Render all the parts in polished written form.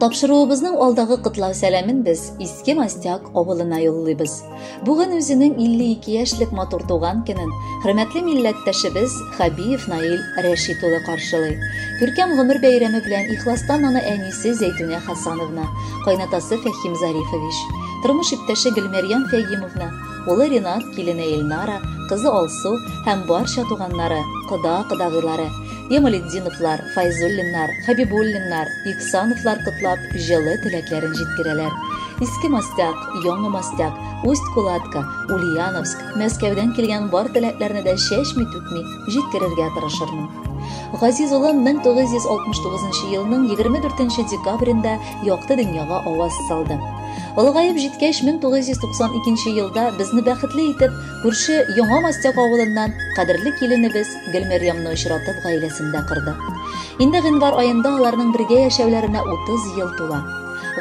Тапшыруыбызның алдагы кытлау сәламен без Иске Мастяк авылына юллыйбыз. Бүген үзенең 52 яшьлек матур туган көнен хөрмәтле милләттәшебез Хабиев Наил Рәшит улы каршылый. Күркәм гомер бәйрәме белән ихластан аны әнисе Зәйтүнә Хәсановна, кайнатасы Фәхим Зарифович, тормыш иптәше Гөлмәрьям Фәйимовна, улы Ринат, килене Эльнара, кызы Алсу һәм барча туганнары, кода-кодагыйлары, Ямалетдиновлар, Файзуллиннар, Хабибуллиннар, Иксановлар кытлап җылы теләкләрен җиткерәләр. Иске Мастяк, Яңа Мастяк, Усть-Кулатка, Ульяновск, Мәскәүдән килгән бар теләкләрне дә чәчми-түкми җиткерергә тырышырмын. Газиз улым 1969 елның 24 декабрендә якты дөньяга аваз салды. Олыгайып җиткәч 1992 елда безне бәхетле итеп күрше Яңа Мастяк авылыннан кадерле киленебез Гөлмәрьямны очратып гаиләсендә кырды. Инде гыйнвар аенда аларның бергә яшәүләренә 30 ел тула.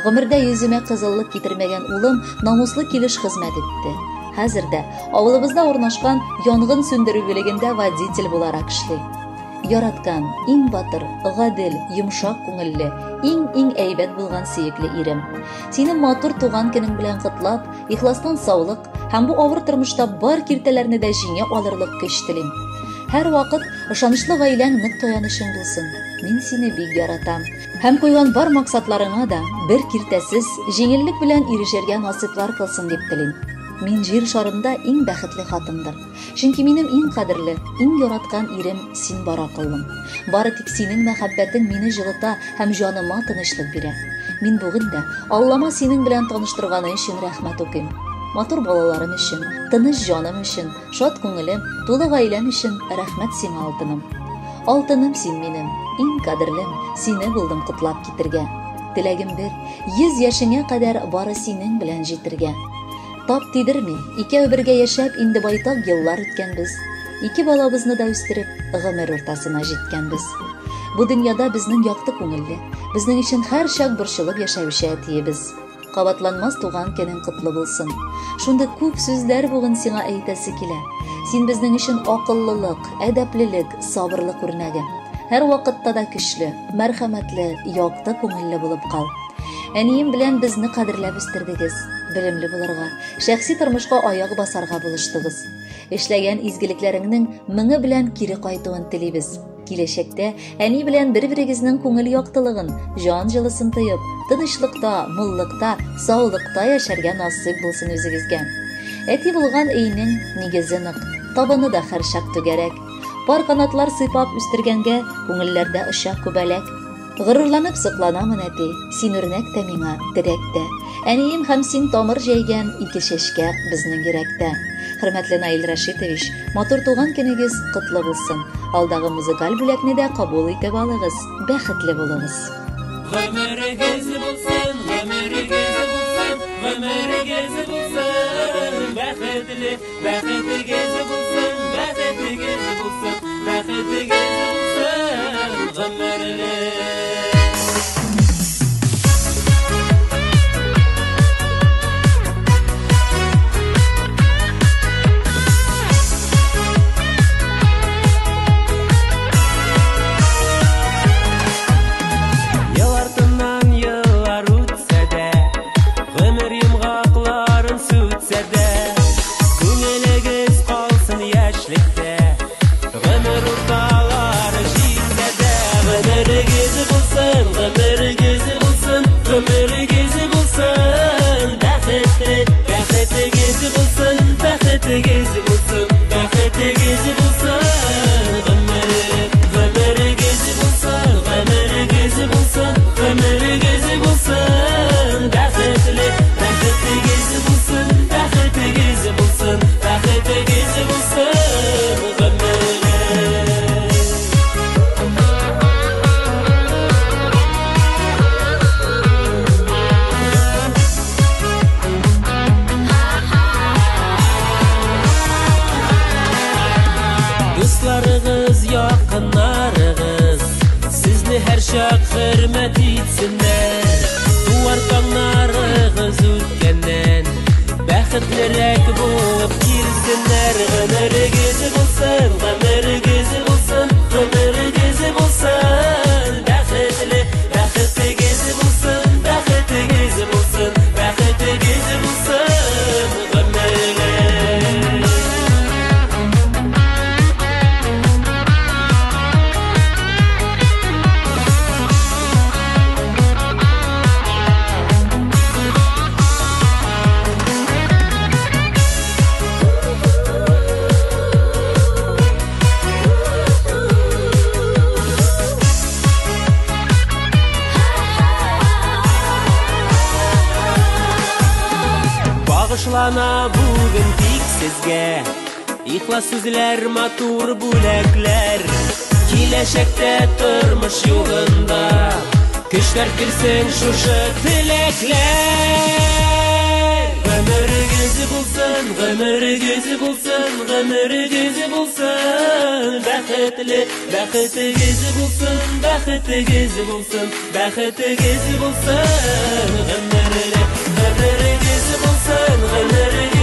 Гомердә йөземә кызыллык китермәгән улым намуслы килеш хезмәт итте. Хәзер дә авылыбызда урнашкан янгын сүндерү бүлегендә водитель буларак эшли. Яраткан, иң батыр, гадел, йомшак күңелле, иң әйбәт булган сөекле ирем. Синең матур туган көнең белән кытлап, ихластан саулык һәм бу авыр тормышта бар киртәләрне дә җиңә алырлык көч телим. Һәр вакыт ышанычлы гаиләң нык таянышың булсын. Мин сине бик яратам. Һәм куйган бар максатларыңа да бер киртәсез, җиңеллек белән ирешергә насыйплар кылсын дип телим. Мин җир шарында иң бәхетле хатындыр. Чөнки минем иң кадерле, иң яраткан ирем син бар акыллым. Бары тик синең мәхәббәтең мине җылыта һәм җаныма тынычлык бирә. Мин бүген дә Аллама синең белән таныштырганы өчен рәхмәт укыйм. Матур балаларым өчен, тыныч җаным өчен, шат күңелем, тулы гаиләм өчен рәхмәт сиңа алтыным. Алтыным син минем, иң кадерлем, сине булдым кытлап китергә. Теләгем бер, 100 яшеңә кадәр бары синең белән җитергә. Тап тидерми, икәү бергә яшәп инде байтак еллар үткәнбез. Ике балабызны да үстереп, гомер уртасына җиткәнбез. Бу дөньяда безнең якты күңелле, безнең өчен һәр чак борчылып яшәүче әтиебез. Кабатланмас туган көнең кытлы булсын. Шундый күп сүзләр бүген сиңа әйтәсе килә. Син безнең өчен акыллылык, әдәплелек, сабырлык күрнәге. Һәр вакытта да көчле, мәрхәмәтле, якты күңелле булып кал. Әнием белән безне кадерләп үстердегез, белемле булырга, шәхси тормышка аяк басарга булыштыгыз. Эшләгән изгелекләреңнең меңе белән кире кайтуын телибез. Киләчәктә әни белән бер-берегезнең күңел яктылыгын, җан җылысын тоеп, тынычлыкта, муллыкта, саулыкта яшәргә насыйп булсын үзегезгә. Әти булган өйнең нигезе нык, табыны да һәрчак түгәрәк. Пар канатлар сыйпап үстергәнгә күңелләрдә оча күбәләк. Гырурланып сыкланамын әти, син үрнәк тә миңа, терәк тә. Әнием һәм син тамыр җәйгән ике чәчкә безнең йөрәктә. Хөрмәтле Наил Рәшитович, матур туган көнегез кытлы булсын. Алдагы музыкаль бүләкне дә кабул итеп алыгыз. Бәхетле булыгыз. Гомерегез булсын, гомерегез булсын, гомерегез булсын. Бәхетле, бәхетегез булсын, бәхетегез булсын, бәхетегез булсын. Гомерле хөрмәт итсеннәр. Туар таңнарыгыз үткәннән бәхетлерәк булып килсеннәр. Гомерегез булсын, гомерегез булсын, гомерегез булсын. Бәхетле, бәхетегез булсын, ана бүген тик сезгә. Ихлас сүзләр, матур бүләкләр, киләчәктә тормыш юлында көчләр бирсен шушы теләкләр. Гомерегез булсын, гомерегез булсын, гомерегез булсын, бәхетле, бәхетегез булсын, бәхетегез булсын, бәхетегез булсын, гомерегез булсын, гомерегез